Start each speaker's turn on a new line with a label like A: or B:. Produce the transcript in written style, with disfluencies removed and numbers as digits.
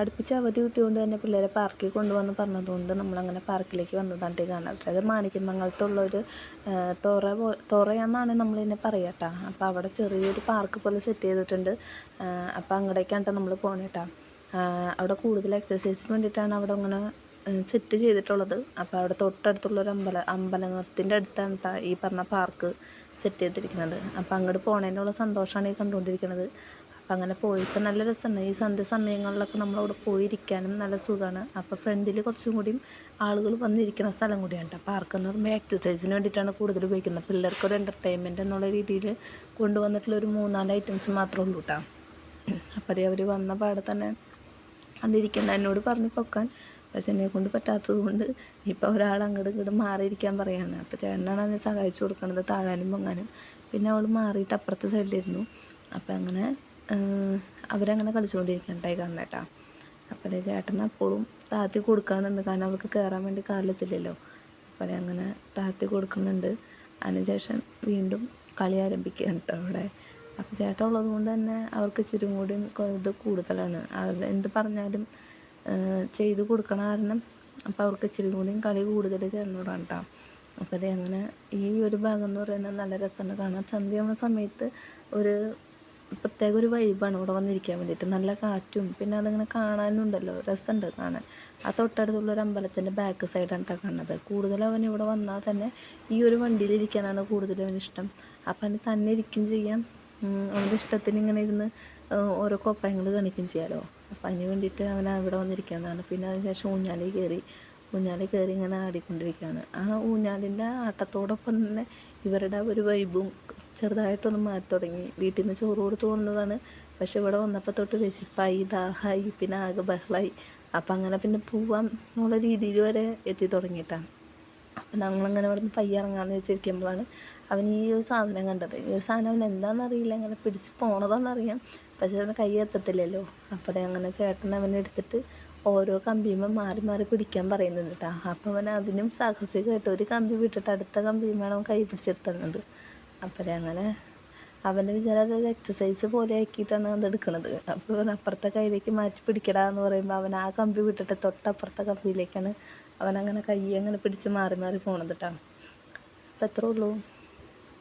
A: അടുപ്പിച്ച് അവധി കിട്ടിയതുകൊണ്ട് തന്നെ പിള്ളേരെ പാർക്കിൽ കൊണ്ടുവന്ന് പറഞ്ഞതുകൊണ്ട് നമ്മളങ്ങനെ പാർക്കിലേക്ക് വന്നതാണ്ട് കാണാം. അത് മാണിക്യമംഗലത്തുള്ളൊരു തുറയെന്നാണ് നമ്മളിതിനെ പറയുക കേട്ടോ. അപ്പോൾ അവിടെ ചെറിയൊരു പാർക്ക് പോലെ സെറ്റ് ചെയ്തിട്ടുണ്ട്. അപ്പോൾ അങ്ങോട്ടേക്കാണ് നമ്മൾ പോകണേട്ടാ. അവിടെ കൂടുതൽ എക്സസൈസിന് വേണ്ടിയിട്ടാണ് അവിടെ അങ്ങനെ സെറ്റ് ചെയ്തിട്ടുള്ളത്. അപ്പോൾ അവിടെ തൊട്ടടുത്തുള്ളൊരു അമ്പലത്തിൻ്റെ അടുത്താണ് കേട്ടോ ഈ പറഞ്ഞ പാർക്ക് സെറ്റ് ചെയ്തിരിക്കുന്നത്. അപ്പോൾ അങ്ങോട്ട് പോണതിനുള്ള സന്തോഷമാണ് ഈ കണ്ടുകൊണ്ടിരിക്കുന്നത്. അപ്പം അങ്ങനെ പോയിട്ട് നല്ല രസമാണ്. ഈ സന്ധ്യ സമയങ്ങളിലൊക്കെ നമ്മളവിടെ പോയിരിക്കാനും നല്ല സുഖമാണ്. അപ്പോൾ ഫ്രണ്ടിൽ കുറച്ചും കൂടിയും ആളുകൾ വന്നിരിക്കുന്ന സ്ഥലം കൂടിയാണ് കേട്ടോ. പാർക്ക് എന്ന് പറയുമ്പോൾ എക്സസൈസിന് വേണ്ടിയിട്ടാണ് കൂടുതൽ ഉപയോഗിക്കുന്നത്. പിള്ളേർക്കൊരു എൻ്റർടൈൻമെൻറ്റ് എന്നുള്ള രീതിയിൽ കൊണ്ടുവന്നിട്ടുള്ളൊരു 3-4 ഐറ്റംസ് മാത്രമേ ഉള്ളൂ കേട്ടോ. അപ്പോൾ അവർ വന്ന പാടെ തന്നെ അതിരിക്കുന്ന എന്നോട് പറഞ്ഞു പൊക്കാൻ, പക്ഷെ എന്നെ കൊണ്ട് പറ്റാത്തത് കൊണ്ട് ഇപ്പോൾ ഒരാൾ അങ്ങോട്ട് ഇങ്ങോട്ട് മാറിയിരിക്കാൻ പറയുകയാണ്. അപ്പോൾ ചേട്ടനാണ് അതിനെ സഹായിച്ചു കൊടുക്കുന്നത് താഴാനും പൊങ്ങാനും. പിന്നെ അവൾ മാറിയിട്ട് അപ്പുറത്തെ സൈഡിലിരുന്നു. അപ്പോൾ അങ്ങനെ അവരങ്ങനെ കളിച്ചുകൊണ്ടിരിക്കണ്ടായി കാണേട്ടാ. അപ്പോൾ ചേട്ടൻ അപ്പോഴും താത്തി കൊടുക്കാനുണ്ട്, കാരണം അവൾക്ക് കയറാൻ വേണ്ടി കാലിലെത്തില്ലല്ലോ. അപ്പോൾ അങ്ങനെ താത്തി കൊടുക്കുന്നുണ്ട്. അതിനുശേഷം വീണ്ടും കളി ആരംഭിക്കുകയാണ് കേട്ടോ അവിടെ. അപ്പോൾ ചേട്ടൻ ഉള്ളത് കൊണ്ട് തന്നെ അവർക്ക് ഇച്ചിരി കൂടി ഇത് കൂടുതലാണ്. അവർ എന്ത് പറഞ്ഞാലും ചെയ്ത് കൊടുക്കണ കാരണം അപ്പോൾ അവർക്ക് ഇച്ചിരി കൂടിയും കളി കൂടുതൽ ചേർന്നോടാണ് കേട്ടോ. അപ്പോൾ അങ്ങനെ ഈ ഒരു ഭാഗം എന്ന് പറയുന്നത് നല്ല രസമാണ് കാണാൻ. സന്ധ്യയാവുന്ന സമയത്ത് ഒരു പ്രത്യേക ഒരു വൈബാണ് ഇവിടെ വന്നിരിക്കാൻ വേണ്ടിയിട്ട്. നല്ല കാറ്റും പിന്നെ അതിങ്ങനെ കാണാനുണ്ടല്ലോ, രസമുണ്ട് കാണാൻ. ആ തൊട്ടടുത്തുള്ളൊരു അമ്പലത്തിൻ്റെ ബാക്ക് സൈഡാണ് കേട്ടോ കാണുന്നത്. കൂടുതലും അവൻ ഇവിടെ വന്നാൽ തന്നെ ഈ ഒരു വണ്ടിയിലിരിക്കാനാണ് കൂടുതലും അവനിഷ്ടം. അപ്പം അവന് തന്നെ ഇരിക്കുകയും ചെയ്യാം, അവൻ്റെ ഇഷ്ടത്തിന് ഇങ്ങനെ ഇരുന്ന് ഓരോ കോപ്പയങ്ങൾ കാണിക്കുകയും ചെയ്യാമല്ലോ. അപ്പം അതിന് വേണ്ടിയിട്ട് അവൻ ഇവിടെ വന്നിരിക്കുന്നതാണ്. പിന്നെ അതിനുശേഷം ഊഞ്ഞാലിൽ കയറി ഇങ്ങനെ ആടിക്കൊണ്ടിരിക്കുകയാണ്. ആ ഊഞ്ഞാലിൻ്റെ ആട്ടത്തോടൊപ്പം തന്നെ ഇവരുടെ ഒരു വൈബും ചെറുതായിട്ടൊന്ന് മാറി തുടങ്ങി. വീട്ടിൽ നിന്ന് ചോറ് കൊടുത്ത് വന്നതാണ്, പക്ഷെ ഇവിടെ വന്നപ്പോൾ തൊട്ട് വിശപ്പായി, ദാഹമായി, പിന്നെ ആകെ ബഹളമായി. അപ്പം അങ്ങനെ പിന്നെ പോവാൻ എന്നുള്ള രീതിയിൽ വരെ എത്തി തുടങ്ങിയിട്ടാണ്. അപ്പം ഞങ്ങളങ്ങനെ ഇവിടെ നിന്ന് പയ്യിറങ്ങാമെന്ന് വെച്ചിരിക്കുമ്പോഴാണ് അവൻ ഈ ഒരു സാധനം കണ്ടത്. ഈ ഒരു സാധനം അവൻ എന്താണെന്നറിയില്ല, അങ്ങനെ പിടിച്ച് പോണതാണെന്നറിയാം, പക്ഷെ അവന് കൈ എത്തത്തില്ലല്ലോ. അപ്പോൾ അങ്ങനെ ചേട്ടൻ അവനെടുത്തിട്ട് ഓരോ കമ്പിയുമ്പോൾ മാറി മാറി പിടിക്കാൻ പറയുന്നുണ്ട് കേട്ടോ. അപ്പോൾ അവൻ അതിനും സാഹസികമായിട്ട് ഒരു കമ്പി വിട്ടിട്ട് അടുത്ത കമ്പിയും വേണം കൈ പിടിച്ചെടുത്തുന്നത്. അപ്പോൾ അങ്ങനെ അവൻ്റെ വിചാരം അതൊരു എക്സസൈസ് പോലെ ആക്കിയിട്ടാണ് അത് എടുക്കുന്നത്. അപ്പോൾ അപ്പുറത്തെ കൈയിലേക്ക് മാറ്റി പിടിക്കടാന്ന് പറയുമ്പോൾ അവൻ ആ കമ്പി വിട്ടിട്ട് തൊട്ടപ്പുറത്തെ കമ്പിയിലേക്കാണ് അവനങ്ങനെ കൈ അങ്ങനെ പിടിച്ച് മാറി മാറി പോണത് കേട്ടോ. അപ്പോൾ എത്രേ ഉള്ളൂ.